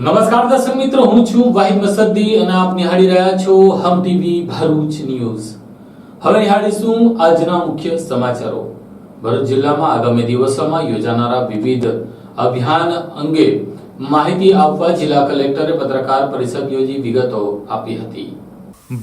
નમસ્કાર દર્શક મિત્રો, હું છું વાહિદ મસદ્દી અને આપ નિહાળી રહ્યા છો હમ ટીવી ભરૂચ ન્યૂઝ। હવે નિહાળીશું આજના મુખ્ય સમાચારો। ભરૂચ જિલ્લામાં આગામી દિવસોમાં યોજાનારા વિવિધ અભિયાન અંગે માહિતી આપવા જિલ્લા કલેક્ટરે પત્રકાર પરિષદ યોજી વિગતો આપી હતી।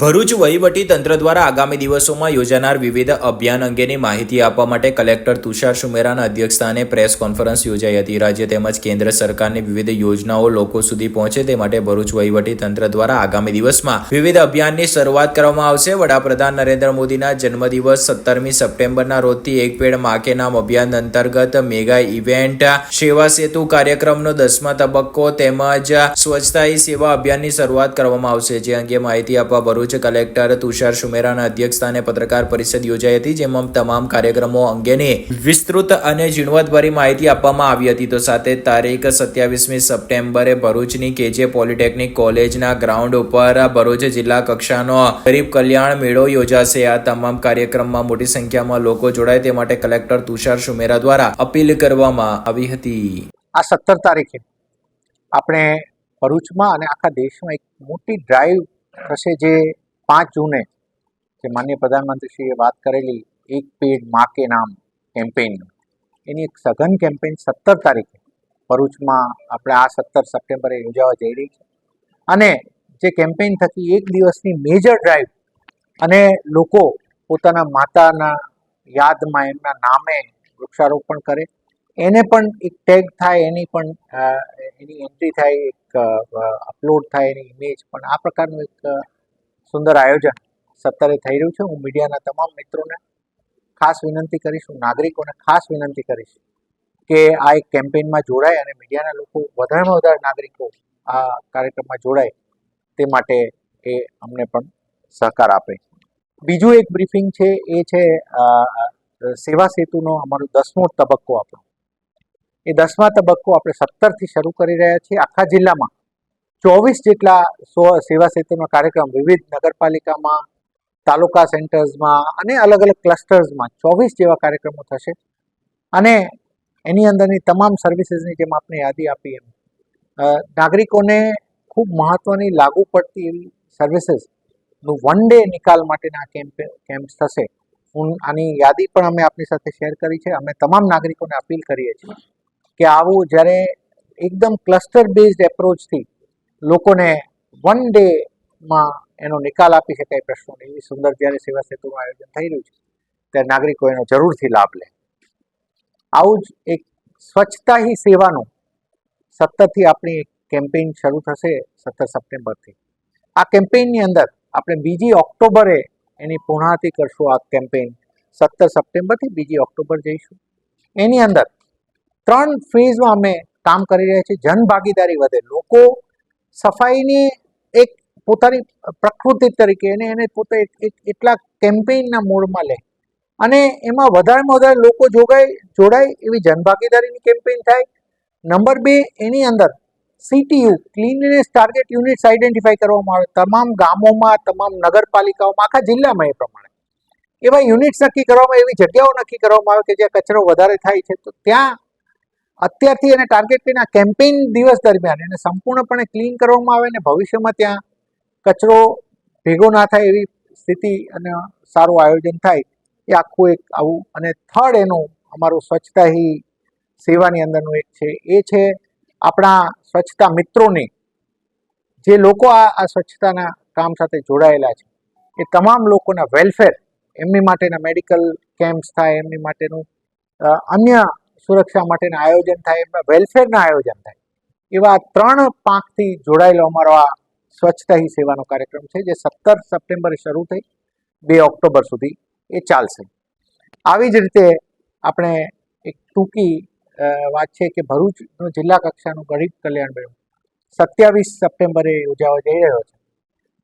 ભરૂચ વહીવટી તંત્ર દ્વારા આગામી દિવસોમાં યોજાનાર વિવિધ અભિયાન અંગેની માહિતી આપવા માટે કલેક્ટર તુષાર સુમેરાના અધ્યક્ષસ્થાને પ્રેસ કોન્ફરન્સ યોજાઈ હતી। રાજ્ય તેમજ કેન્દ્ર સરકારની વિવિધ યોજનાઓ લોકો સુધી પહોંચે તે માટે ભરૂચ વહીવટી તંત્ર દ્વારા આગામી દિવસમાં વિવિધ અભિયાનની શરૂઆત કરવામાં આવશે। વડાપ્રધાન નરેન્દ્ર મોદીના જન્મદિવસ 17મી સપ્ટેમ્બરના રોજથી એક પેડ માં કે નામ અભિયાન અંતર્ગત મેગા ઇવેન્ટ સેવા સેતુ કાર્યક્રમનો 10મા તબક્કો તેમજ સ્વચ્છતા હી સેવા અભિયાનની શરૂઆત કરવામાં આવશે। જે અંગે માહિતી આપવા ભરૂચ કલેક્ટર તુષાર સુમેરાના અધ્યક્ષસ્થાને પત્રકાર પરિષદ યોજાઈ હતી, જેમાં તમામ કાર્યક્રમો અંગેની વિસ્તૃત અને ઝીણવટભરી માહિતી આપવામાં આવી હતી। તો સાથે તારીખ 27મી સપ્ટેમ્બરે ભરૂચની કેજે પોલિટેકનિક કોલેજના ગ્રાઉન્ડ ઉપર ભરૂચ જિલ્લા કક્ષાનો ગરીબ કલ્યાણ મેળો યોજાશે। આ તમામ કાર્યક્રમમાં મોટી સંખ્યામાં લોકો જોડાય તે માટે કલેક્ટર તુષાર સુમેરા દ્વારા અપીલ કરવામાં આવી હતી। આ 17 તારીખે આપણે ભરૂચમાં અને આખા દેશમાં એક મોટી ડ્રાઈવ થશે, જે 5 જૂને જે માનનીય પ્રધાનમંત્રીશ્રીએ વાત કરેલી એક પેડ માં કે નામ કેમ્પેઇન, એની એક સઘન કેમ્પેઇન 17 તારીખે ભરૂચમાં આપણે આ 17 સપ્ટેમ્બરે યોજાવા જઈ રહી છે। અને જે કેમ્પેઇન થકી એક દિવસની મેજર ડ્રાઈવ અને લોકો પોતાના માતાના યાદમાં એમના નામે વૃક્ષારોપણ કરે, એને પણ એક ટેગ થાય, એની એન્ટ્રી થાય, એક અપલોડ થાય એની ઇમેજ પણ, આ પ્રકારનું એક સુંદર આયોજન 17 થઈ રહ્યું છે। હું મીડિયાના તમામ મિત્રોને ખાસ વિનંતી કરીશ, હું નાગરિકોને ખાસ વિનંતી કરીશ કે આ એક કેમ્પેઇનમાં જોડાય અને મીડિયાના લોકો વધારેમાં વધારે નાગરિકો આ કાર્યક્રમમાં જોડાય તે માટે એ અમને પણ સહકાર આપે। બીજું એક બ્રીફિંગ છે, એ છે સેવા સેતુનો અમારો 10મો તબક્કો। આપણો એ 10મા તબક્કો આપણે 17થી શરૂ કરી રહ્યા છીએ। આખા જિલ્લામાં 24 જેટલા સેવા સેતુના કાર્યક્રમ વિવિધ નગરપાલિકામાં, તાલુકા સેન્ટર્સમાં અને અલગ અલગ ક્લસ્ટર્સમાં 24 જેવા કાર્યક્રમો થશે। અને એની અંદરની તમામ સર્વિસીસની જેમ આપણે યાદી આપી એમ નાગરિકોને ખૂબ મહત્ત્વની લાગુ પડતી એવી સર્વિસીસનું 1 ડે નિકાલ માટેના કેમ્પ્સ થશે। આની યાદી પણ અમે આપની સાથે શેર કરી છે। અમે તમામ નાગરિકોને અપીલ કરીએ છીએ કે આવું જ્યારે એકદમ ક્લસ્ટર બેઝડ એપ્રોચથી લોકોને 1 ડેમાં એનો નિકાલ આપી શકાય પ્રશ્નોને, એવી સુંદર જ્યારે સેવા સેતુનું આયોજન થઈ રહ્યું છે ત્યારે નાગરિકો એનો જરૂરથી લાભ લે। આવું જ એક સ્વચ્છતા હી સેવાનું 17થી આપણી એક કેમ્પેઇન શરૂ થશે 17 સપ્ટેમ્બરથી। આ કેમ્પેઇનની અંદર આપણે 2 ઓક્ટોબરે એની પૂર્ણાહુતિ કરશું। આ કેમ્પેઇન 17 સપ્ટેમ્બરથી 2 ઓક્ટોબર જઈશું। એની અંદર 3 ફેઝમાં અમે કામ કરી રહ્યા છીએ। જનભાગીદારી વધે, લોકો સફાઈની એક પોતાની પ્રકૃતિ તરીકે એને પોતે એટલા કેમ્પેઇનના મોડમાં લે અને એમાં વધારેમાં વધારે લોકો જોડાય એવી જનભાગીદારીની કેમ્પેઇન થાય। નંબર 2, એની અંદર CTU cleanness target units identify કરવામાં આવે, તમામ ગામોમાં, તમામ નગરપાલિકાઓમાં, આખા જિલ્લામાં એ પ્રમાણે એવા યુનિટ્સ નક્કી કરવામાં, એવી જગ્યાઓ નક્કી કરવામાં આવે કે જ્યાં કચરો વધારે થાય છે, તો ત્યાં અત્યારથી એને ટાર્ગેટ કરીને આ કેમ્પેઇન દિવસ દરમિયાન એને સંપૂર્ણપણે ક્લીન કરવામાં આવે અને ભવિષ્યમાં ત્યાં કચરો ભેગો ના થાય એવી સ્થિતિ અને સારું આયોજન થાય, એ આખું એક આવું। અને થર્ડ એનું અમારું સ્વચ્છતા હી સેવાની અંદરનું એક છે, એ છે આપણા સ્વચ્છતા મિત્રોની, જે લોકો આ સ્વચ્છતાના કામ સાથે જોડાયેલા છે, એ તમામ લોકોના વેલફેર, એમની માટેના મેડિકલ કેમ્પ્સ થાય, એમની માટેનું અન્ય સુરક્ષા માટેના આયોજન થાય, એમના વેલફેરના આયોજન થાય, એવા 3 પાંખથી જોડાયેલો અમારો આ સ્વચ્છતા હી સેવાનો કાર્યક્રમ છે, જે 17 સપ્ટેમ્બરે શરૂ થઈ 2 ઓક્ટોબર સુધી એ ચાલશે। આવી જ રીતે આપણે એક ટૂંકી વાત છે કે ભરૂચનો જિલ્લા કક્ષાનો ગરીબ કલ્યાણ મેળો 27 સપ્ટેમ્બરે યોજાવા જઈ રહ્યો છે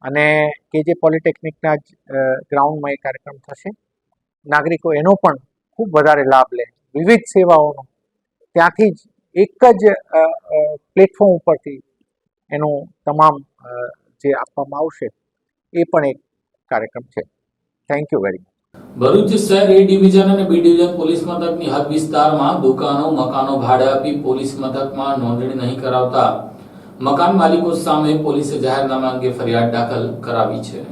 અને કેજે પોલિટેકનિકના જ ગ્રાઉન્ડમાં એ કાર્યક્રમ થશે। નાગરિકો એનો પણ ખૂબ વધારે લાભ લે, વિવિધ સેવાઓનો ત્યાંથી જ એક જ પ્લેટફોર્મ ઉપરથી એનું તમામ જે આપવામાં આવશે એ પણ એક કાર્યક્રમ છે। Thank you very much. Bharuch શહેર એ ડિવિઝન અને બી ડિવિઝન પોલીસ મથકની હદ વિસ્તારમાં દુકાનો મકાનો ભાડે આપી પોલીસ મથકમાં નોંધણી નહીં કરાવતા મકાન માલિકો સામે પોલીસે જાહેરનામા અંગે ફરિયાદ દાખલ કરાવી છે.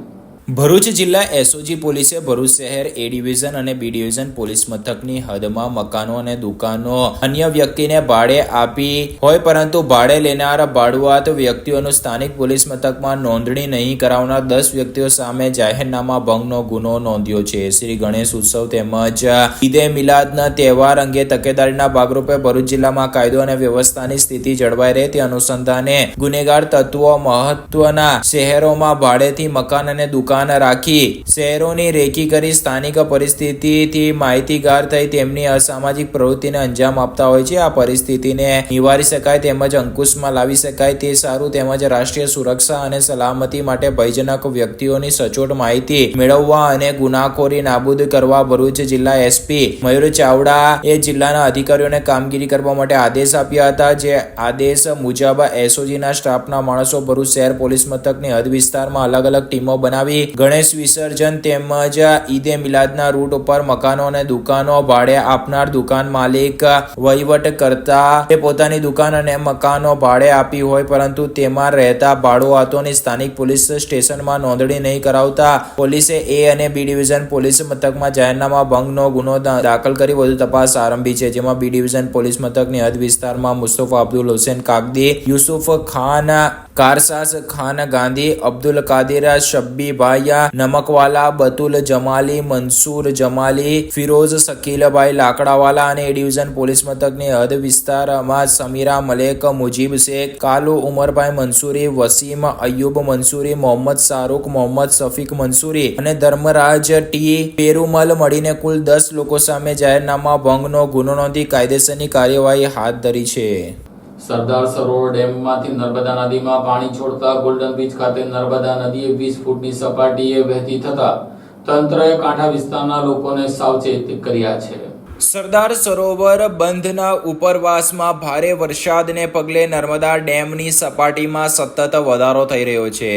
ભરૂચ જિલ્લા એસઓજી પોલીસે ભરૂચ શહેર એ ડિવિઝન અને બી ડિવિઝન પોલીસ મથકની હદમાં મકાનો અને દુકાનો અન્ય વ્યક્તિને ભાડે આપી હોય પરંતુ ભાડે લેનાર ભાડુઆત વ્યક્તિઓનું સ્થાનિક પોલીસ મથકમાં નોંધણી નહીં કરાવનાર 10 વ્યક્તિઓ સામે જાહેરનામા ભંગનો ગુનો નોંધ્યો છે. શ્રી ગણેશ ઉત્સવ તેમજ ઈદે મિલાદના તહેવાર અંગે તકેદારીના ભાગરૂપે ભરૂચ જિલ્લામાં કાયદો અને વ્યવસ્થાની સ્થિતિ જળવાઈ રહે તે અનુસંધાને ગુનેગાર તત્વો મહત્વના શહેરોમાં ભાડેથી મકાન અને દુકાન રાખી શહેરોની રેકી કરી સ્થાનિક પરિસ્થિતિથી માહિતીગાર થઈ તેમની અસામાજિક પ્રવૃત્તિને અંજામ આપતા હોય છે. આ પરિસ્થિતિને નિવારી શકાય તેમજ અંકુશમાં લાવી શકાય તે સારું તેમજ રાષ્ટ્રીય સુરક્ષા અને સલામતી માટે ભયજનક વ્યક્તિઓની સચોટ માહિતી મેળવવા અને ગુનાખોરી નાબૂદ કરવા ભરૂચ જિલ્લા એસપી મયુર ચાવડા એ જિલ્લાના અધિકારીઓને કામગીરી કરવા માટે આદેશ આપ્યા હતા. જે આદેશ મુજબ એસઓજીના સ્ટાફના માણસો ભરૂચ શહેર પોલીસ મથકની હદ વિસ્તારમાં અલગ અલગ ટીમો બનાવી ગણેશ વિસર્જન તેમજ ઈદે મિલાદના રૂટ ઉપર મકાનો અને દુકાનો ભાડે આપનાર દુકાન માલિક વહીવટ કરતા તે પોતાની દુકાન અને મકાનો ભાડે આપી હોય પરંતુ તેમાં રહેતા ભાડુઆતોની સ્થાનિક પોલીસ સ્ટેશનમાં નોંધણી નહીં કરાવતા પોલીસે એ અને બી ડિવિઝન પોલીસ મથકમાં જાહેરનામા ભંગનો ગુનો દાખલ કરી વધુ તપાસ આરંભી છે. જેમાં બી ડિવિઝન પોલીસ મથકની હદ વિસ્તારમાં મુસ્તફા અબ્દુલ હુસેન કાગદી, યુસુફ ખાન કારસાસ ખાન ગાંધી, અબ્દુલ કાદિર શબ્બીભાઈ નમકવાલા, બતુલ જમાલી, મંસૂર જમાલી, ફિરોઝ શકીલભાઈ લાકડાવાલા અને એ ડિવિઝન પોલીસ મથકની હદ વિસ્તારમાં સમીરા મલેક, મુજીબ શેખ, કાલુ ઉમરભાઈ મંસૂરી, વસીમ અયુબ મંસૂરી, મોહમ્મદ શાહરૂખ, મોહમ્મદ શફીક મંસૂરી અને ધર્મરાજ ટી પેરુમલ મળીને કુલ 10 લોકો સામે જાહેરનામા ભંગનો ગુનો નોંધી કાયદેસરની કાર્યવાહી હાથ ધરી છે. સરદાર સરોવર ડેમમાંથી નર્મદા નદીમાં પાણી છોડતા ગોલ્ડન બીચ ખાતે નર્મદા નદીએ 20 ફૂટની સપાટીએ વહેતી થતા તંત્રએ કાંઠા વિસ્તારના લોકોને સાવચેત કર્યા છે. સરદાર સરોવર બંધના ઉપરવાસમાં ભારે વરસાદને પગલે નર્મદા ડેમની સપાટીમાં સતત વધારો થઈ રહ્યો છે.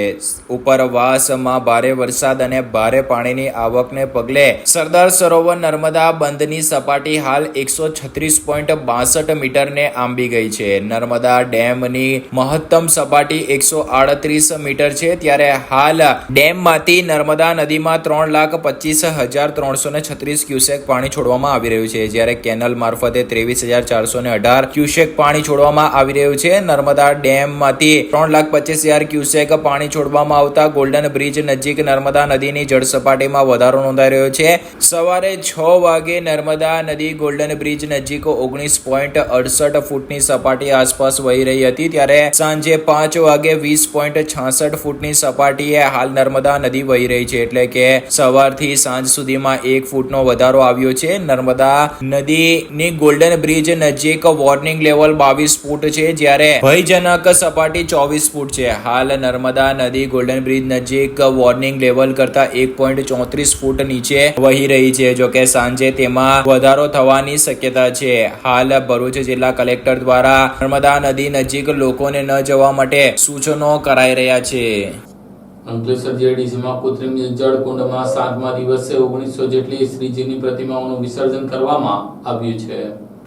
ઉપરવાસમાં ભારે વરસાદ અને ભારે પાણીની આવકને પગલે સરદાર સરોવર નર્મદા બંધની સપાટી હાલ 136.62 મીટરને આંબી ગઈ છે. નર્મદા ડેમની મહત્તમ સપાટી 138 મીટર છે ત્યારે હાલ ડેમમાંથી નર્મદા નદીમાં 3,25,336 ક્યુસેક પાણી છોડવામાં આવી રહ્યું છે. જ્યારે કેનલ મારફતે 23,418 ક્યુસેક પાણી છોડવામાં આવી રહ્યું છે. નર્મદા ડેમમાંથી 3,25,000 ક્યુસેક પાણી છોડવામાં આવતા ગોલ્ડન બ્રિજ નજીક નર્મદા નદીની જળ સપાટીમાં વધારો નોંધાઈ રહ્યો છે. સવારે 6 વાગે નર્મદા નદી ગોલ્ડન બ્રિજ નજીક 19.68 ફૂટની સપાટી આસપાસ વહી રહી હતી ત્યારે સાંજે 5 વાગે 20.66 ફૂટની સપાટીએ હાલ નર્મદા નદી વહી રહી છે. એટલે કે સવારથી સાંજ સુધીમાં 1 ફૂટનો વધારો આવ્યો છે. નર્મદા નદીની ગોલ્ડન બ્રિજ નજીક વોર્નિંગ લેવલ 22 ફૂટ છે જ્યારે ભયજનક સપાટી 24 ફૂટ છે. હાલ નર્મદા નદી ગોલ્ડન બ્રિજ નજીક વોર્નિંગ લેવલ કરતા 1.34 ફૂટ નીચે વહી રહી છે. જોકે સાંજે તેમાં વધારો થવાની શક્યતા છે. હાલ ભરૂચ જિલ્લા કલેક્ટર દ્વારા નર્મદા નદી નજીક લોકોને ન જવા માટે સૂચનો કરાઈ રહ્યા છે. અંકલેશ્વર જેડીસીમાં કૃત્રિમ જળકુંડમાં 7મા દિવસે 1900 જેટલી શ્રીજીની પ્રતિમાઓનું વિસર્જન કરવામાં આવ્યું છે.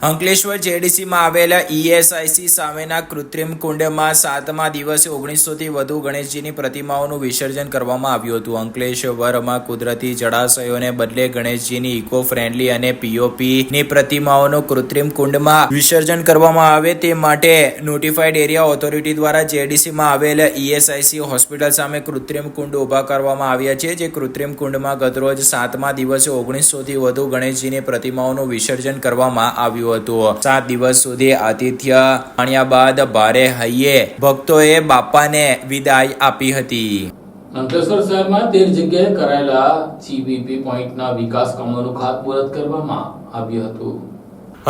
અંકલેશ્વર જેડીસીમાં આવેલા ઈએસઆઈસી સામેના કૃત્રિમ કુંડમાં 7મા દિવસે 1900 થી વધુ ગણેશજીની પ્રતિમાઓનું વિસર્જન કરવામાં આવ્યું હતું. અંકલેશ્વરમાં કુદરતી જળાશયોને બદલે ગણેશજીની ઇકો ફ્રેન્ડલી અને પીઓપીની પ્રતિમાઓનું કૃત્રિમ કુંડમાં વિસર્જન કરવામાં આવે તે માટે નોટિફાઈડ એરિયા ઓથોરિટી દ્વારા જેડીસીમાં આવેલા ઈએસઆઈસી હોસ્પિટલ સામે કૃત્રિમ કુંડ ઉભા કરવામાં આવ્યા છે. જે કૃત્રિમ કુંડમાં ગતરોજ 7મા દિવસે 1900 થી વધુ ગણેશજીની પ્રતિમાઓનું વિસર્જન કરવામાં આવ્યું હતું. 7 દિવસ સુધી આતિથ્ય માણ્યા બાદ ભારે હૈયે ભક્તોએ બાપાને વિદાય આપી હતી. અંકલેશ્વર શહેરમાં 13 જગ્યાએ કરાયેલા જીવીપી પોઈન્ટના વિકાસ કામોનું ખાતમુહૂર્ત કરવામાં આવ્યું હતું.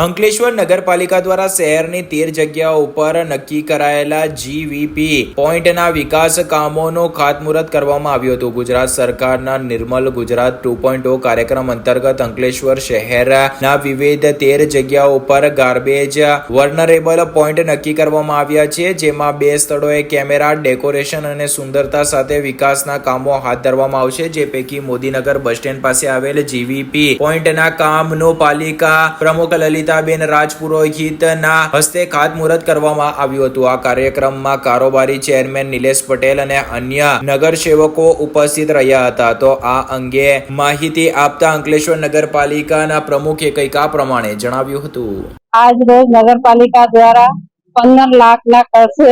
અંકલેશ્વર નગરપાલિકા દ્વારા શહેરની 13 જગ્યાઓ ઉપર નક્કી કરાયેલા જીવીપી પોઈન્ટના વિકાસ કામોનું ખાતમુહૂર્ત કરવામાં આવ્યું હતું. ગુજરાત સરકારના નિર્મલ ગુજરાત 2.0 કાર્યક્રમ અંતર્ગત અંકલેશ્વર શહેરના વિવિધ 13 જગ્યાઓ ઉપર ગાર્બેજ વર્નરેબલ પોઈન્ટ નક્કી કરવામાં આવ્યા છે. જેમાં 2 સ્થળોએ કેમેરા ડેકોરેશન અને સુંદરતા સાથે વિકાસના કામો હાથ ધરવામાં આવશે. જે પૈકી મોદીનગર બસ સ્ટેન્ડ પાસે આવેલ જીવીપી પોઈન્ટના કામનું પાલિકા પ્રમુખ લલિત લલિતાબેન રાજપુરોહિતના હસ્તે ખાતમુહૂર્ત કરવામાં આવ્યું હતું. આ કાર્યક્રમમાં કારોબારી ચેરમેન નિલેશ પટેલ અને અન્ય નગરસેવકો ઉપસ્થિત રહ્યા હતા. તો આ અંગે માહિતી આપતા અંકલેશ્વર નગરપાલિકાના પ્રમુખે કંઈક આ પ્રમાણે જણાવ્યું હતું. આજ રોજ નગરપાલિકા દ્વારા 15 લાખના ખર્ચે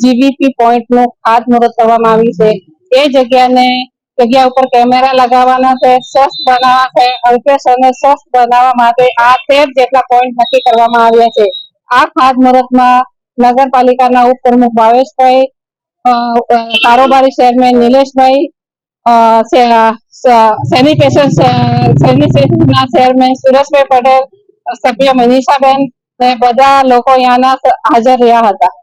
જીવીપી પોઈન્ટનું ખાતમુહૂર્ત કરવામાં આવ્યું છે. એ જગ્યા ઉપર કેમેરા લગાવવાના છે, સ્વસ્થ બનાવવા છે. અંકલેશ્વરને સ્વસ્થ બનાવવા માટે આ 13 જેટલા પોઈન્ટ નક્કી કરવામાં આવ્યા છે. આ ખાતમુહૂર્તમાં નગરપાલિકાના ઉપપ્રમુખ ભાવેશભાઈ, કારોબારી ચેરમેન નિલેશભાઈ, સેનિટેશનના ચેરમેન સુરેશભાઈ પટેલ, સભ્ય મનીષાબેન ને બધા લોકો અહીંયાના હાજર રહ્યા હતા.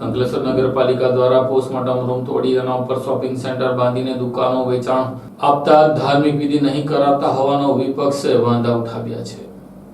અંકલેશ્વર નગરપાલિકા દ્વારા પોસ્ટમોર્ટમ રૂમ તોડી તેના ઉપર શોપિંગ સેન્ટર બાંધીને દુકાનો વેચાણ આપતા ધાર્મિક વિધિ નહીં કરાતા હોવાનો વિપક્ષે વાંધા ઉઠાવ્યા છે.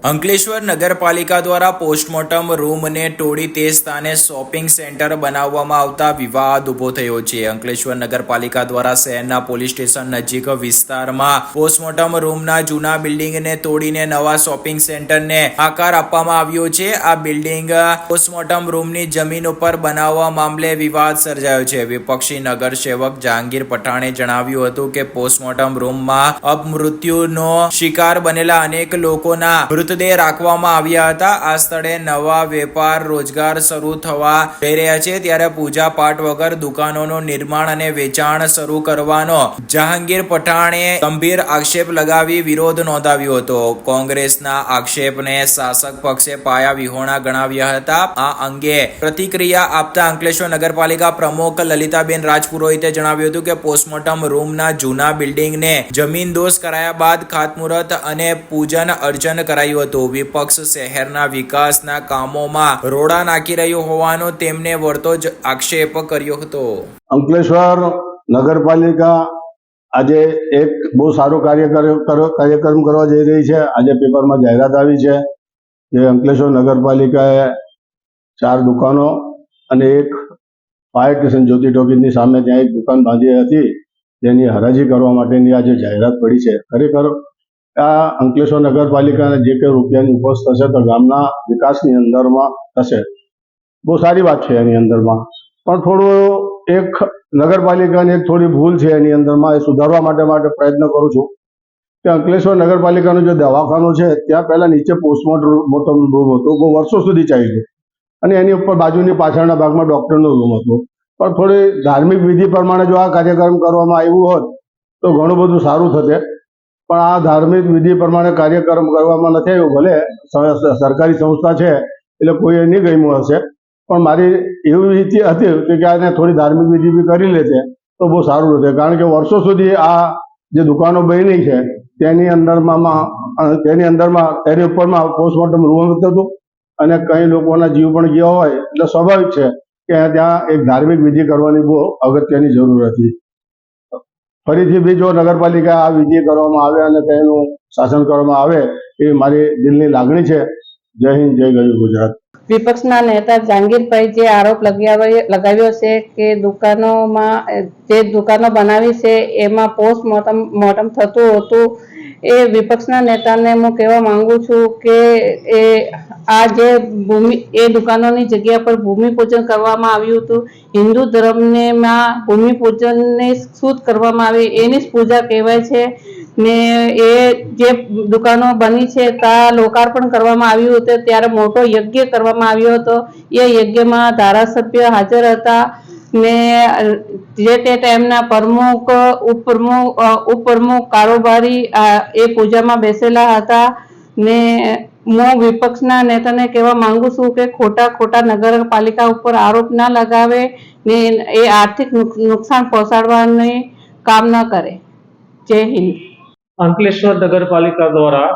અંકલેશ્વર નગરપાલિકા દ્વારા પોસ્ટમોર્ટમ રૂમને તોડી તે સ્થાને શોપિંગ સેન્ટર બનાવવામાં આવતા વિવાદ ઉભો થયો છે. અંકલેશ્વર નગરપાલિકા દ્વારા શહેરના પોલીસ સ્ટેશન નજીક વિસ્તારમાં પોસ્ટમોર્ટમ રૂમના જૂના બિલ્ડિંગને તોડીને નવા શોપિંગ સેન્ટરને આકાર આપવામાં આવ્યો છે. આ બિલ્ડિંગ પોસ્ટમોર્ટમ રૂમની જમીન ઉપર બનાવવા મામલે વિવાદ સર્જાયો છે. વિપક્ષી નગરસેવક જહાંગીર પઠાણે જણાવ્યું હતું કે પોસ્ટમોર્ટમ રૂમમાં અપમૃત્યુનો શિકાર બનેલા અનેક લોકોના મૃતદેહ રાખવામાં આવ્યા હતા. આ સ્થળે નવા વેપાર રોજગાર શરૂ થવા જઈ રહ્યા છે, ત્યારે પૂજા પાઠ વગર દુકાનોનું નિર્માણ અને વેચાણ શરૂ કરવાનો જહાંગીર પઠાણે ગંભીર આક્ષેપ લગાવી વિરોધ નોંધાવ્યો હતો. કોંગ્રેસના આક્ષેપને શાસક પક્ષે પાયા વિહોણા ગણાવ્યા હતા. આ અંગે પ્રતિક્રિયા આપતા અંકલેશ્વર નગરપાલિકા પ્રમુખ લલિતાબેન રાજપુરોહિતે જણાવ્યું હતું કે પોસ્ટમોર્ટમ રૂમના જૂના બિલ્ડિંગને જમીનદોસ્ત કરાયા બાદ ખાતમુહૂર્ત અને પૂજન અર્ચન કરાયું હતું. વિપક્ષ શહેરના વિકાસના કામોમાં રોડા નાખી રહ્યું હોવાનો તેમને વળતો જ આક્ષેપ કર્યો હતો. અંકલેશ્વર નગરપાલિકા આજે એક બહુ સારો કાર્યક્રમ કરવા જઈ રહી છે. આજે પેપરમાં જાહેરાત આવી છે કે અંકલેશ્વર નગરપાલિકાએ 4 દુકાનો અને એક ફાયર સ્ટેશન જ્યોતિ ટોકીઝની સામે ત્યાં એક દુકાન બાંધી હતી, જેની હરાજી કરવા માટેની આજે જાહેરાત પડી છે. ખરેખર આ અંકલેશ્વર નગરપાલિકાને જે કંઈ રૂપિયાની ઉપજ થશે તો ગામના વિકાસની અંદરમાં થશે. બહુ સારી વાત છે એની અંદરમાં, પણ થોડું એક નગરપાલિકાની એક થોડી ભૂલ છે એની અંદરમાં, એ સુધારવા માટે પ્રયત્ન કરું છું કે અંકલેશ્વર નગરપાલિકાનું જે દવાખાનું છે ત્યાં પહેલાં નીચે પોસ્ટમોર્ટમ રૂમ હતો, બહુ વર્ષો સુધી ચાલ્યું, અને એની ઉપર બાજુની પાછળના ભાગમાં ડૉક્ટરનો રૂમ હતો. પણ થોડી ધાર્મિક વિધિ પ્રમાણે જો આ કાર્યક્રમ કરવામાં આવ્યું હોત તો ઘણું બધું સારું થશે. પણ આ ધાર્મિક વિધિ પ્રમાણે કાર્યક્રમ કરવામાં નથી આવ્યું. ભલે સરકારી સંસ્થા છે એટલે કોઈએ નહીં ગમ્યું હશે, પણ મારી એવી ઈચ્છા હતી કે આને થોડી ધાર્મિક વિધિ બી કરી લેતે તો બહુ સારું રહેશે. કારણ કે વર્ષો સુધી આ જે દુકાનો બની છે તેની ઉપરમાં પોસ્ટમોર્ટમ રૂમ હતું અને કઈ લોકોના જીવ પણ ગયા હોય એટલે સ્વાભાવિક છે કે ત્યાં એક ધાર્મિક વિધિ કરવાની બહુ અગત્યની જરૂર હતી. ફરીથી બી જો નગરપાલિકા આ વિધિ કરવામાં આવે અને તેનું શાસન કરવામાં આવે એ મારી દિલની લાગણી છે. જય હિન્દ, જય ગરવી ગુજરાત. વિપક્ષના નેતા જહાંગીરભાઈ જે આરોપ લગાવ્યો છે કે જે દુકાનો બનાવી છે એમાં પોસ્ટમોર્ટમ થતું હતું, એ વિપક્ષના નેતાને હું કહેવા માંગુ છું કે આ જે એ દુકાનોની જગ્યા પર ભૂમિપૂજન કરવામાં આવ્યું હતું. હિન્દુ ધર્મમાં ભૂમિપૂજનને શુદ્ધ કરવામાં આવે એની જ પૂજા કહેવાય છે ને. એ જે દુકાનો બની છે ત્યાં લોકાર્પણ કરવામાં આવ્યું હતું, ત્યારે મોટો યજ્ઞ કરવામાં આવ્યો હતો. એ યજ્ઞમાં ધારાસભ્ય હાજર હતા ને જે તે ટાઈમના પ્રમુખ, ઉપપ્રમુખ, કારોબારી એ પૂજામાં બેસેલા હતા ને. હું વિપક્ષના નેતાને કહેવા માંગુ છું કે ખોટા નગરપાલિકા ઉપર આરોપ ના લગાવે ને એ આર્થિક નુકસાન પહોંચાડવાની કામ ન કરે. જય હિન્દ. અંકલેશ્વર નગરપાલિકા દ્વારા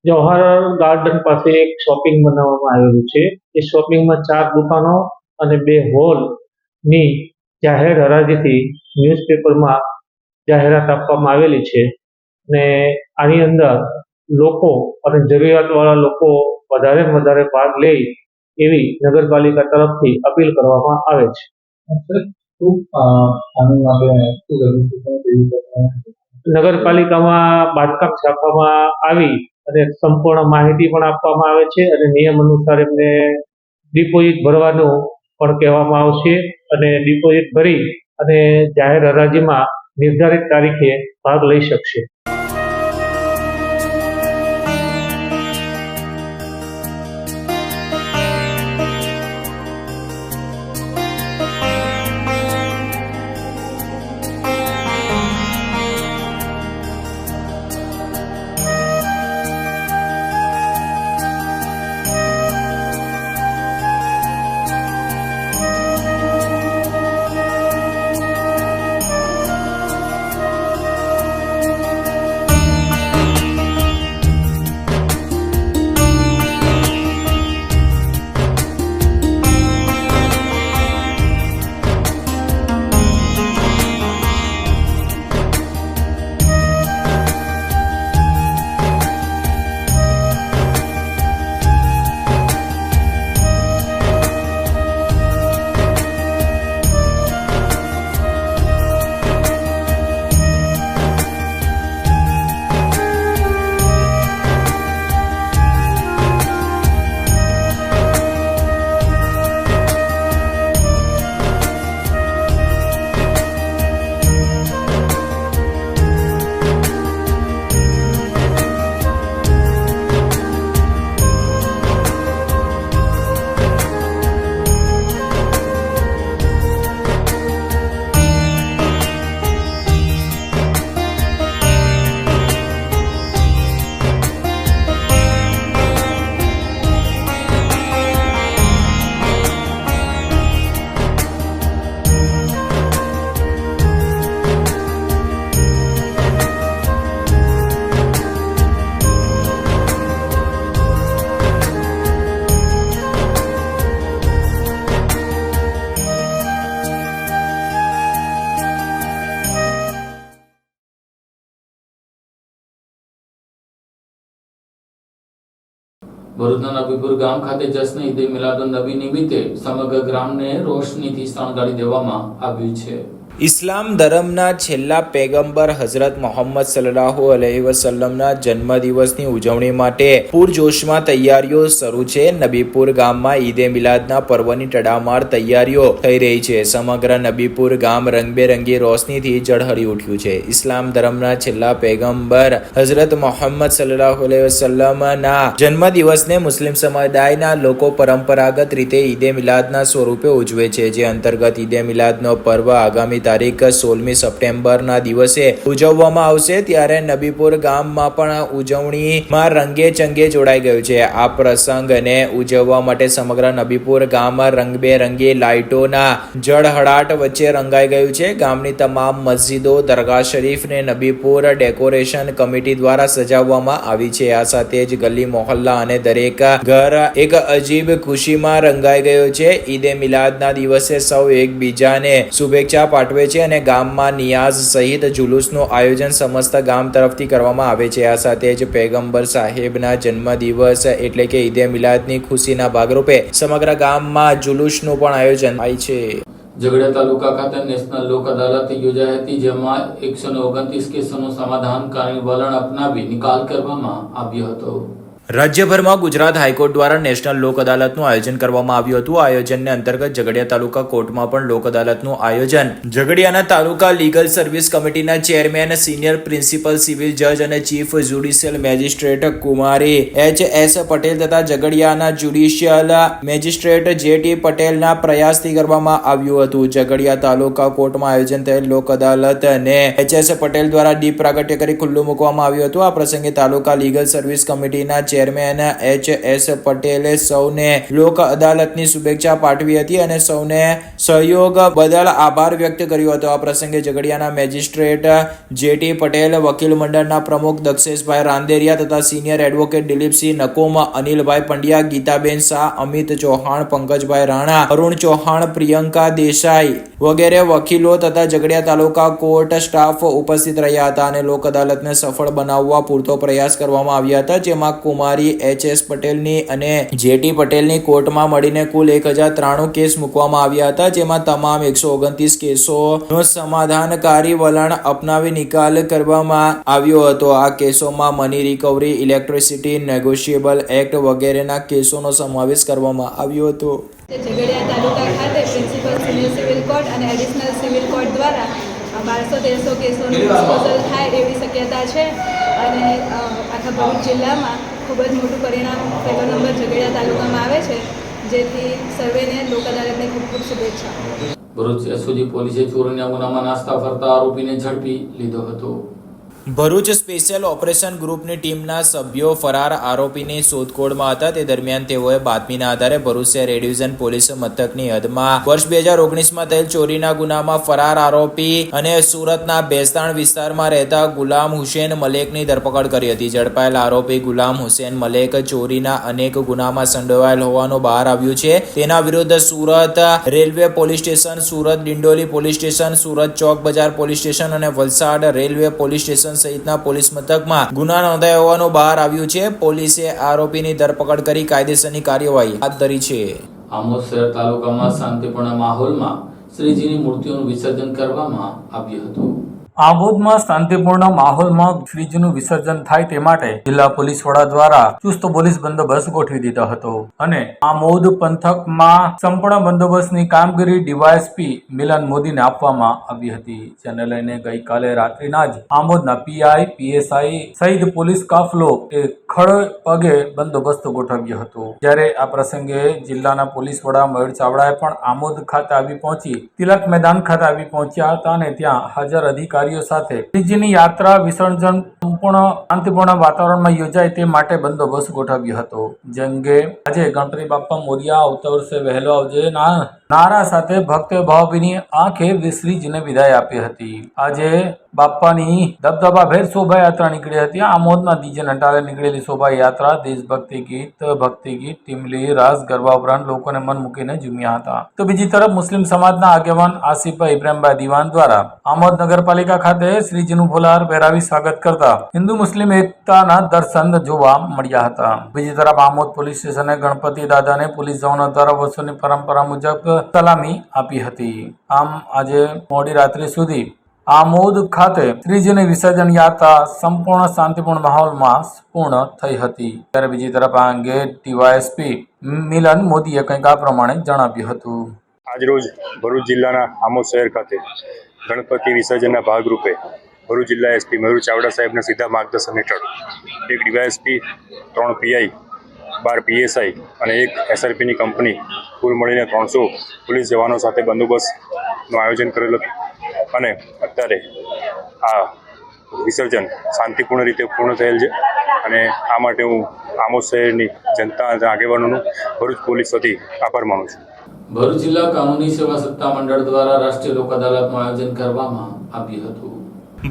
જવાહર ગાર્ડન પાસે એક શોપિંગ બનાવવામાં આવેલું છે. એ શોપિંગમાં 4 દુકાનો અને 2 હોલની જાહેર હરાજીથી ન્યૂઝપેપરમાં જાહેરાત આપવામાં આવેલી છે ને આની અંદર લોકો અને જરૂરિયાતવાળા લોકો વધારે ભાગ લે એવી નગરપાલિકા તરફથી અપીલ કરવામાં આવે છે. નગરપાલિકામાં બાંધકામ શાખામાં આવી અને સંપૂર્ણ માહિતી પણ આપવામાં આવે છે અને નિયમ અનુસાર એમને ડિપોઝિટ ભરવાનું પણ કહેવામાં આવશે અને ડિપોઝિટ ભરી અને જાહેર હરાજીમાં નિર્ધારિત તારીખે ભાગ લઈ શકશે. ભરૂચના નબીપુર ગામ ખાતે જશ્ન ઈદે મિલાદુન નબી નિમિત્તે સમગ્ર ગ્રામને રોશનીથી શણગારી દેવામાં આવ્યું છે. ઇસ્લામ ધર્મના છેલ્લા પેગમ્બર હઝરત મોહમ્મદ સલ્લલ્લાહુ અલૈહિ વસલ્લમના જન્મદિવસની ઉજવણી માટે પૂરજોશમાં તૈયારીઓ શરૂ છે. નબીપુર ગામમાં ઈદે મિલાદના પર્વની તડામાર તૈયારીઓ થઈ રહી છે. સમગ્ર નબીપુર ગામ રંગબેરંગી રોશનીથી ઝળહળી ઉઠ્યું છે. ઇસ્લામ ધર્મના છેલ્લા પેગમ્બર હઝરત મોહમ્મદ સલ્લલ્લાહુ અલૈહિ વસલ્લમના જન્મદિવસને મુસ્લિમ સમુદાયના લોકો પરંપરાગત રીતે ઈદે મિલાદના સ્વરૂપે ઉજવે છે. જે અંતર્ગત ઈદે મિલાદનો પર્વ આગામી તારીખ 16મી સપ્ટેમ્બરના દિવસે ઉજવવામાં આવશે. ત્યારે નબીપુર ગામમાં પણ ઉજવણીમાં રંગે ચંગે જોડાઈ ગયું છે. આ પ્રસંગને ઉજવવા માટે સમગ્ર નબીપુર ગામ રંગબેરંગી લાઇટોના ઝળહળાટ વચ્ચે રંગાઈ ગયું છે. ગામની તમામ મસ્જિદો, દરગાહ શરીફને નબીપુર ડેકોરેશન કમિટી દ્વારા સજાવવામાં આવી છે. આ સાથે જ ગલી મોહલ્લા અને દરેક ઘર એક અજીબ ખુશીમાં રંગાઈ ગયો છે. ઈદે મિલાદના દિવસે સૌ એકબીજાને શુભેચ્છા પાઠવે છે અને ગામમાં નિયાઝ સહિત જુલુસનું આયોજન સમસ્ત ગામ તરફથી કરવામાં આવે છે. આ સાથે જ પેગમ્બર સાહેબના જન્મદિવસ એટલે કે ઈદે મિલાદની ખુશીના ભાગરૂપે સમગ્ર ગામમાં જુલુસનું પણ આયોજન થાય છે. ઝઘડિયા તાલુકા ખાતે નેશનલ લોક અદાલત યોજાઈ હતી, જેમાં 129 કેસોનું સમાધાનકારી વલણ અપનાવી નિકાલ કરવામાં આવ્યો હતો. રાજ્યભરમાં ગુજરાત હાઈકોર્ટ દ્વારા નેશનલ લોક અદાલતનું આયોજન કરવામાં આવ્યું હતું. આ આયોજનને અંતર્ગત ઝઘડિયા તાલુકા કોર્ટમાં પણ લોક અદાલતનું આયોજન ઝઘડિયાના તાલુકા લીગલ સર્વિસ કમિટીના ચેરમેન, સિનિયર પ્રિન્સિપલ સિવિલ જજ અને ચીફ જ્યુડિશિયલ મેજિસ્ટ્રેટ કુમારી H.S. પટેલ તથા ઝઘડિયાના જ્યુડિશિયલ મેજિસ્ટ્રેટ J.T. પટેલના પ્રયાસથી કરવામાં આવ્યું હતું. ઝઘડિયા તાલુકા કોર્ટમાં આયોજન થયેલ લોક અદાલતને H.S. પટેલ દ્વારા દીપ પ્રાગટ્ય કરી ખુલ્લું મૂકવામાં આવ્યું હતું. આ પ્રસંગે તાલુકા લીગલ સર્વિસ કમિટીના ચેરમેન H.S. પટેલે સૌને લોક અદાલતની શુભેચ્છા પાઠવી હતી અને સૌને સહયોગ બદલ આભાર વ્યક્ત કર્યો હતો. આ પ્રસંગે ઝઘડિયાના મેજિસ્ટ્રેટ J.T. પટેલ, વકીલ મંડળના પ્રમુખ દક્ષેશભાઈ રાંદેરિયા તથા સિનિયર એડવોકેટ દિલીપસિંહ નકુમ, અનિલભાઈ પંડ્યા, ગીતાબેન શાહ, અમિત ચૌહાણ, પંકજભાઈ રાણા, અરુણ ચૌહાણ, પ્રિયંકા દેસાઈ વગેરે વકીલો તથા ઝઘડિયા તાલુકા કોર્ટ સ્ટાફ ઉપસ્થિત રહ્યા હતા અને લોક અદાલતને સફળ બનાવવા પૂરતો પ્રયાસ કરવામાં આવ્યા હતા. જેમાં કુમાર કુમારી HS પટેલની અને JT પટેલની કોર્ટમાં મળીને કુલ 1093 કેસ મૂકવામાં આવ્યા હતા, જેમાં તમામ 129 કેસોનો સમાધાનકારી વલણ અપનાવી નિકાલ કરવામાં આવ્યો હતો. આ કેસોમાં money recovery, electricity negotiable act વગેરેના કેસોનો સમાવેશ કરવામાં આવ્યો હતો. ઝઘડિયા તાલુકા ખાતે પ્રિન્સિપલ સિનિયર સિવિલ કોર્ટ અને એડિશનલ સિવિલ કોર્ટ દ્વારા 1200-1300 કેસોનું ડિસ્પોઝલ થાય એવી શક્યતા છે અને આખા ભરૂચ જિલ્લામાં ખૂબ જ મોટું પરિણામ પહેલો નંબર ઝઘડિયા તાલુકામાં આવે છે, જેથી સર્વેને લોક અદાલતને ખૂબ ખૂબ શુભેચ્છા. ભરૂચ એસઓજી પોલીસે ચોરીના ગુનામાં નાસ્તા ફરતા આરોપીને ઝડપી લીધો હતો. ભરૂચ સ્પેશિયલ ઓપરેશન ગ્રુપની ટીમના સભ્યો ફરાર આરોપીની શોધખોળમાં હતા. તે દરમિયાન તેઓએ બાતમીના આધારે ભરૂચ શહેર એ ડિવિઝન પોલીસ મથકની હદમાં વર્ષ 2019માં થયેલ ચોરીના ગુનામાં ફરાર આરોપી અને સુરતના બેસ્તાણ વિસ્તારમાં રહેતા ગુલામ હુસેન મલેકની ધરપકડ કરી હતી. ઝડપાયેલ આરોપી ગુલામ હુસેન મલેક ચોરીના અનેક ગુનામાં સંડોવાયેલ હોવાનું બહાર આવ્યું છે. તેના વિરુદ્ધ Surat railway police station, Surat Dindoli police station, Surat Chowk Bazar police station અને વલસાડ રેલવે પોલીસ સ્ટેશન સહિતના પોલીસ મથકમાં ગુના નોંધાયો હોવાનું બહાર આવ્યું છે. પોલીસે આરોપીની ધરપકડ કરી કાયદેસરની કાર્યવાહી હાથ ધરી છે. આમોદ શહેર તાલુકામાં શાંતિપૂર્ણ માહોલમાં શ્રીજીની મૂર્તિઓનું વિસર્જન કરવામાં આવ્યું હતું. આમોદમાં શાંતિપૂર્ણ માહોલમાં શ્રીજીનું વિસર્જન થાય તે માટે જિલ્લા પોલીસ વડા દ્વારા ચુસ્ત પોલીસ બંદોબસ્ત ગોઠવી દીધો હતો અને આમોદ પંથકમાં સંપૂર્ણ બંદોબસ્તની કામગીરી ડીવાયએસપી મિલન મોદીને આપવામાં આવી હતી, જેને લઈને ગઈકાલે રાત્રિના જ આમોદના પીઆઈ, પીએસઆઈ સહિત પોલીસ કાફલો એ ખડે પગે બંદોબસ્ત ગોઠવ્યો હતો. જ્યારે આ પ્રસંગે જિલ્લાના પોલીસ વડા મયુર ચાવડાએ પણ આમોદ ખાતે આવી પહોંચી તિલક મેદાન ખાતે આવી પહોંચ્યા હતા અને ત્યાં હાજર અધિકારી સાથે શ્રીજીની યાત્રા વિસર્જન સંપૂર્ણ શાંતિપૂર્ણ વાતાવરણમાં યોજાય તે માટે બંદોબસ્ત ગોઠવ્યો હતો. જે અંગે આજે ગણપતિ બાપ્પા મોરિયા આવતા વર્ષે વહેલો આવજે નારા સાથે ભક્તો ભાવભીની આંખે શ્રીજીને વિદાય આપી હતી. આજે બાપ્પાની દબદબાભેર શોભાયાત્રા નીકળી હતી. આમોદના ડીજે નટારે નીકળેલી શોભાયાત્રા દેશભક્તિ ગીત, ભક્તિ ગીત, ટીમલી, રાસ ગરબા ઉપરાંત લોકોને મન મૂકીને ઝૂમ્યા હતા. તો બીજી તરફ મુસ્લિમ સમાજના આગેવાન આસિફભાઈ ઇબ્રાહીમભાઈ દિવાન દ્વારા આમોદ નગરપાલિકા ખાતે શ્રીજીનું ફુલહાર પહેરાવી સ્વાગત કરતા હિન્દુ મુસ્લિમ એકતાના દર્શન જોવા મળ્યા હતા. બીજી તરફ આમોદ પોલીસ સ્ટેશને ગણપતિ દાદાને પોલીસ જવાનો દ્વારા વર્ષોની પરંપરા મુજબ સલામી આપી હતી. આમ આજે મોડી રાત્રિ સુધી આમોદ ખાતે શ્રીજીની વિસર્જન યાત્રા સંપૂર્ણ શાંતિપૂર્ણ માહોલમાં પૂર્ણ થઈ હતી. ત્યારે બીજી તરફ આ અંગે ડીવાયએસપી મિલન મોદીએ કંઈક આ પ્રમાણે જણાવ્યું હતું. આજરોજ ભરૂચ જિલ્લાના આમોદ શહેર ખાતે ગણપતિ વિસર્જનના ભાગરૂપે ભરૂચ જિલ્લા એસપી મયુર ચાવડા સાહેબના સીધા માર્ગદર્શન હેઠળ એક ડીવાયએસપી, 3 પીઆઈ, 12 પીએસઆઈ અને 1 એસઆરપીની કંપની કુલ મળીને 300 પોલીસ જવાનો સાથે બંદોબસ્તનું આયોજન કરેલું હતું અને અત્યારે આ વિસર્જન શાંતિપૂર્ણ રીતે પૂર્ણ થયેલ છે અને આ માટે હું આમોદ શહેરની જનતા અને આગેવાનોનું ભરૂચ પોલીસ વતી આભાર માનું છું. ભરૂચ જિલ્લા કાનૂની સેવા સત્તા મંડળ દ્વારા રાષ્ટ્રીય લોક અદાલતનું આયોજન કરવામાં આવ્યું હતું.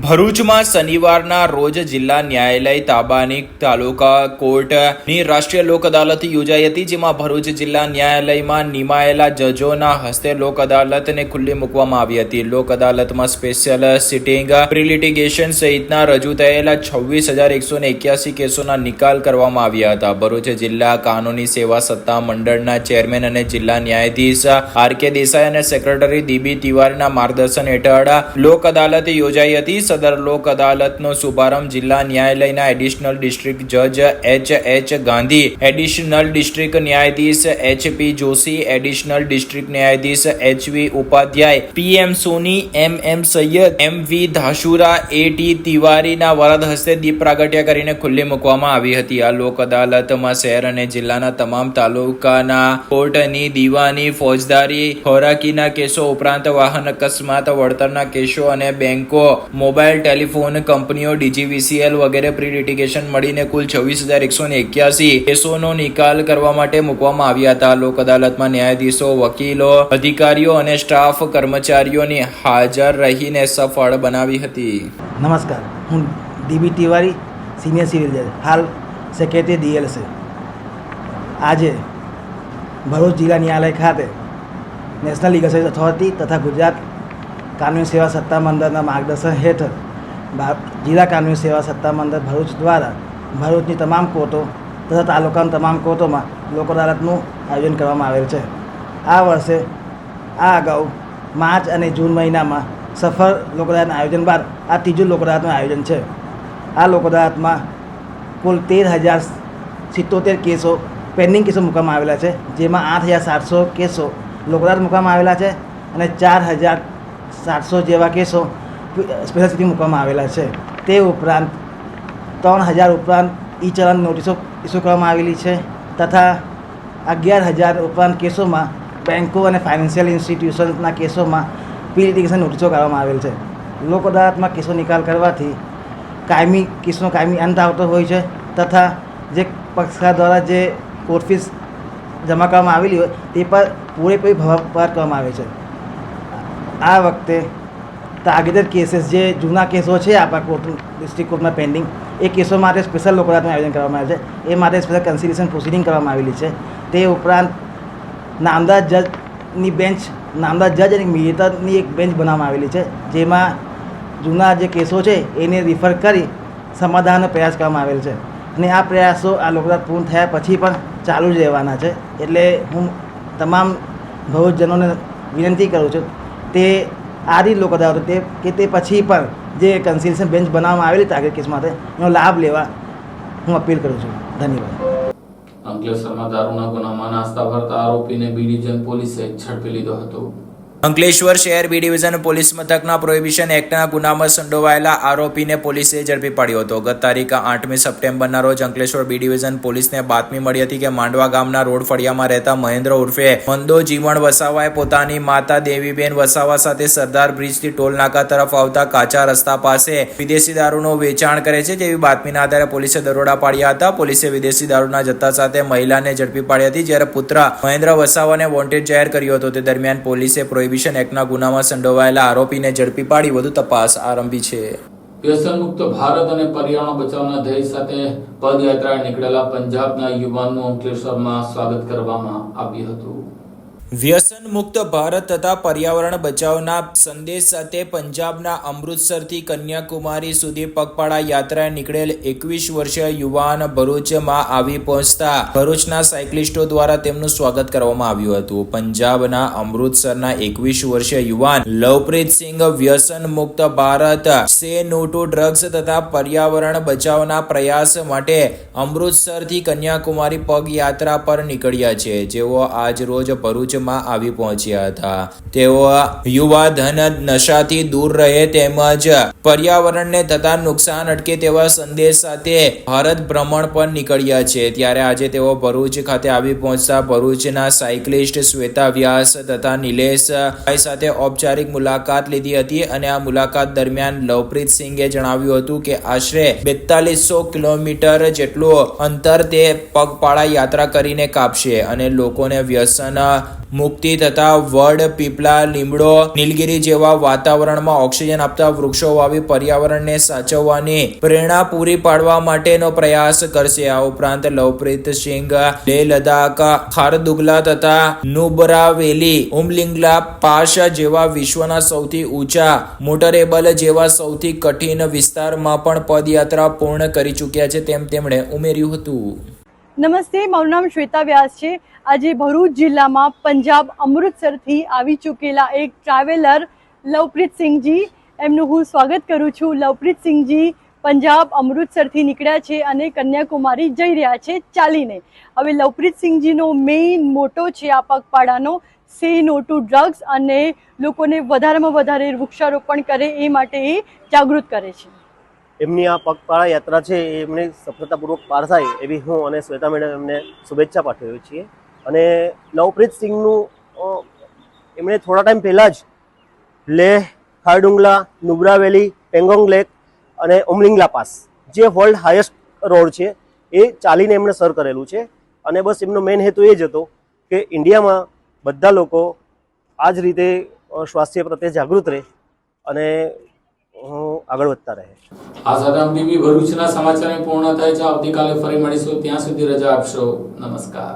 ભરૂચમાં શનિવારના રોજ જિલ્લા ન્યાયાલય તાબાની તાલુકા કોર્ટની રાષ્ટ્રીય લોક અદાલત યોજાઈ હતી, જેમાં ભરૂચ જિલ્લા ન્યાયાલયમાં નિમાયેલા જજોના હસ્તે લોક અદાલતને ખુલ્લી મૂકવામાં આવી હતી. લોક અદાલતમાં સ્પેશિયલ સિટિંગ, પ્રિલિટિગેશન સહિતના રજૂ થયેલા 26,181 કેસોના નિકાલ કરવામાં આવ્યા હતા. ભરૂચ જિલ્લા કાનૂની સેવા સત્તા મંડળના ચેરમેન અને જિલ્લા ન્યાયાધીશ RK દેસાઈ અને સેક્રેટરી DB તિવારીના માર્ગદર્શન હેઠળ લોક અદાલત યોજાઈ હતી. સદર લોક અદાલતનો શુભારંભ જિલ્લા ન્યાયાલયના એડિશનલ ડિસ્ટ્રિક્ટ જજ H ગાંધી, એડિશનલ ડિસ્ટ્રિક્ટ ન્યાયાધીશ HP જોશી, એડિશનલ ડિસ્ટ્રિક્ટ ન્યાયાધીશ HV Upadhyay, PM Soni, MM Sayed, MV Dhashura, AT તિવારીના વરદ હસ્તે દીપ પ્રાગટ્ય કરીને ખુલ્લી મૂકવામાં આવી હતી. આ લોક અદાલતમાં શહેર અને જિલ્લાના તમામ તાલુકાના કોર્ટની દીવાની, ફોજદારી, ખોરાકીના કેસો ઉપરાંત વાહન અકસ્માત, વળતરના કેસો અને બેંકો, મોબાઈલ ટેલિફોન કંપનીઓ, DGVCL વગેરે પ્રી લિટિગેશન મળીને કુલ 26,181 કેસોનો નિકાલ કરવા માટે મૂકવામાં આવ્યા હતા. લોક અદાલતમાં ન્યાયાધીશો, વકીલો, અધિકારીઓ અને સ્ટાફ કર્મચારીઓની હાજર રહીને સફળ બનાવી હતી. નમસ્કાર, હું DB તિવારી, સિનિયર સિવિલ જજ, હાલ સેક્રેટરી DLC. આજે ભરૂચ જિલ્લા ન્યાયાલય ખાતે નેશનલ લીગલ સર્વિસ ઓથોરિટી તથા ગુજરાત કાનૂની સેવા સત્તા મંડળના માર્ગદર્શન હેઠળ જિલ્લા કાનૂની સેવા સત્તા મંડળ ભરૂચ દ્વારા ભરૂચની તમામ કોર્ટો તથા તાલુકાના તમામ કોર્ટોમાં લોક અદાલતનું આયોજન કરવામાં આવેલ છે. આ વર્ષે અગાઉ માર્ચ અને જૂન મહિનામાં સફળ લોક અદાલતના આયોજન બાદ આ ત્રીજું લોક અદાલતનું આયોજન છે. આ લોક અદાલતમાં કુલ 13,077 કેસો પેન્ડિંગ કેસો મૂકવામાં આવેલા છે, જેમાં 8,700 કેસો લોક અદાલત મૂકવામાં આવેલા છે અને 4,700 જેવા કેસો સ્પેશિયલ સિટી મૂકવામાં આવેલા છે. તે ઉપરાંત 3,000 ઉપરાંત ઈ ચલણ નોટિસો ઇસ્યુ કરવામાં આવેલી છે તથા 11,000 ઉપરાંત કેસોમાં બેન્કો અને ફાઇનાન્શિયલ ઇન્સ્ટિટ્યુશન્સના કેસોમાં પ્રી લિટિગેશન નોટિસો કાઢવામાં આવેલ છે. લોક અદાલતમાં કેસો નિકાલ કરવાથી કેસનો કાયમી અંત આવતો હોય છે તથા જે પક્ષકાર દ્વારા જે કોર્ટ ફીસ જમા કરવામાં આવેલી હોય તે પર પૂરેપૂરી ભરપાર કરવામાં આવે છે. આ વખતે ટાર્ગેટેડ કેસીસ જે જૂના કેસો છે આપણા કોર્ટ ડિસ્ટ્રિક્ટ કોર્ટમાં પેન્ડિંગ એ કેસો માટે સ્પેશિયલ લોક અદાલતનું આયોજન કરવામાં આવે છે. એ માટે સ્પેશિયલ કન્સિલિએશન પ્રોસિડિંગ કરવામાં આવેલી છે. તે ઉપરાંત નામદાર જજની બેન્ચ, નામદાર જજ અને મેડિએટરની એક બેન્ચ બનાવવામાં આવેલી છે, જેમાં જૂના જે કેસો છે એને રિફર કરી સમાધાનનો પ્રયાસ કરવામાં આવેલ છે અને આ પ્રયાસો આ લોક અદાલત પૂર્ણ થયા પછી પણ ચાલુ જ રહેવાના છે. એટલે હું તમામ ભરૂચજનોને વિનંતી કરું છું તે આ રીત લોક અદાલતો તે પછી પણ જે કન્સિલિએશન બેન્ચ બનાવવામાં આવેલી ટાર્ગેટ કેસ માટે એનો લાભ લેવા હું અપીલ કરું છું. ધન્યવાદ. અંકલેશ્વરમાં દારૂના ગુનામાં નાસ્તા ભરતા આરોપીને બી ડિવિઝન પોલીસે ઝડપી લીધો હતો. અંકલેશ્વર શહેર બી ડિવિઝન પોલીસ મથકના પ્રોહિબિશન એક્ટના ગુનામાં સંડોવાયેલા આરોપીને પોલીસે ઝડપી પાડ્યો હતો. ગત તારીખ 8મી સપ્ટેમ્બરના રોજ અંકલેશ્વર બી ડિવિઝન પોલીસને બાતમી મળી હતી કે માંડવા ગામના રોડ ફળિયામાં રહેતા મહેન્દ્ર ઉર્ફે મંદો જીવણ વસાવાએ પોતાની માતા દેવીબેન વસાવા સાથે સરદાર બ્રિજથી ટોલ નાકા તરફ આવતા કાચા રસ્તા પાસે વિદેશી દારૂનું વેચાણ કરે છે જેવી બાતમીના આધારે પોલીસે દરોડા પાડ્યા હતા. પોલીસે વિદેશી દારૂના જથ્થા સાથે મહિલાને ઝડપી પાડી હતી, જ્યારે પુત્ર મહેન્દ્ર વસાવાને વોન્ટેડ જાહેર કર્યો હતો. તે દરમિયાન પોલીસે પ્રોહિબિશન એક્ટના ગુનામાં સંડોવાયેલા આરોપીને ઝડપી પાડી વધુ તપાસ આરંભી છે. વ્યસન મુક્ત ભારત અને પર્યાવરણ બચાવના ધ્યેય સાથે પદયાત્રાએ નીકળેલા પંજાબના યુવાનનું અંકલેશ્વરમાં સ્વાગત કરવામાં આવ્યું હતું. વ્યસન મુક્ત ભારત તથા પર્યાવરણ બચાવના સંદેશ સાથે પંજાબના અમૃતસરથી કન્યાકુમારી સુધી પગપાળા યાત્રાએ નીકળેલ 21 વર્ષીય યુવાન ભરૂચમાં આવી પહોંચતા ભરૂચના સાયકલિસ્ટો દ્વારા તેમનું સ્વાગત કરવામાં આવ્યું હતું. પંજાબના અમૃતસરના 21 વર્ષીય યુવાન લવપ્રીતસિંહ વ્યસન મુક્ત ભારત, સે નો ટુ ડ્રગ્સ તથા પર્યાવરણ બચાવના પ્રયાસ માટે અમૃતસરથી કન્યાકુમારી પગયાત્રા પર નીકળ્યા છે, જેઓ આજ રોજ ભરૂચ આવી પહોંચ્યા હતા. તેઓ યુવા ધન નશાથી દૂર રહે તેમજ પર્યાવરણને થતા નુકસાન અટકે તેવા સંદેશ સાથે ભારત ભ્રમણ પર નીકળ્યા છે. ત્યારે આજે તેઓ ભરૂચ ખાતે આવી પહોંચતા ભરૂચના સાયકલિસ્ટ શ્વેતા વ્યાસ તથા નિલેશ સાથે ઔપચારિક મુલાકાત લીધી હતી અને આ મુલાકાત દરમિયાન લવપ્રીત સિંઘે જણાવ્યું હતું કે આશરે 4200 કિલોમીટર જેટલું અંતર તે પગપાળા યાત્રા કરીને કાપશે અને લોકોને વ્યસન મુક્તિ તથા વડ, પીપળા, લીમડો, નીલગિરી જેવા વાતાવરણમાં ઓક્સિજન આપતા વૃક્ષો વાવી પર્યાવરણને સાચવવાની પ્રેરણા પૂરી પાડવા માટેનો પ્રયાસ કરશે. આ ઉપરાંત લવપ્રીત સિંઘ લેહ લદાખ, ખારદુગલા તથા નુબ્રા વેલી, ઉમલિંગલા પાસ જેવા વિશ્વના સૌથી ઊંચા મોટરેબલ જેવા સૌથી કઠિન વિસ્તારમાં પણ પદયાત્રા પૂર્ણ કરી ચૂક્યા છે તેમ તેમણે ઉમેર્યું હતું. નમસ્તે, મારું નામ શ્વેતા વ્યાસ છે. આજે ભરૂચ જિલ્લામાં પંજાબ અમૃતસરથી આવી ચૂકેલા એક ટ્રાવેલર લવપ્રીતસિંહજી, એમનું હું સ્વાગત કરું છું. લવપ્રીતસિંહજી પંજાબ અમૃતસરથી નીકળ્યા છે અને કન્યાકુમારી જઈ રહ્યા છે ચાલીને. હવે લવપ્રીતસિંહજીનો મેઇન મોટો છે આ પગપાળાનો, સે નો ટુ ડ્રગ્સ, અને લોકોને વધારેમાં વધારે વૃક્ષારોપણ કરે એ માટે એ જાગૃત કરે છે. એમની આ પગપાળા યાત્રા છે એ એમની સફળતાપૂર્વક પાર થાય એવી હું અને શ્વેતા મેડમ એમને શુભેચ્છા પાઠવીએ છીએ. અને લવપ્રીત સિંઘનું એમણે થોડા ટાઈમ પહેલાં જ લેહ, ખારડુંગલા, નુબ્રા વેલી, પેંગોંગ લેક અને ઉમલિંગલા પાસ જે વર્લ્ડ હાઈએસ્ટ રોડ છે એ ચાલીને એમણે સર કરેલું છે. અને બસ એમનો મેઇન હેતુ એ જ હતો કે ઇન્ડિયામાં બધા લોકો આ જ રીતે સ્વાસ્થ્ય પ્રત્યે જાગૃત રહે અને આગળ વધતા રહે. આ સાથે એમટીવી ભરૂચના સમાચાર પૂર્ણ થાય છે. આવતીકાલે ફરી મળીશું. ત્યાં સુધી રજા આપશો. નમસ્કાર.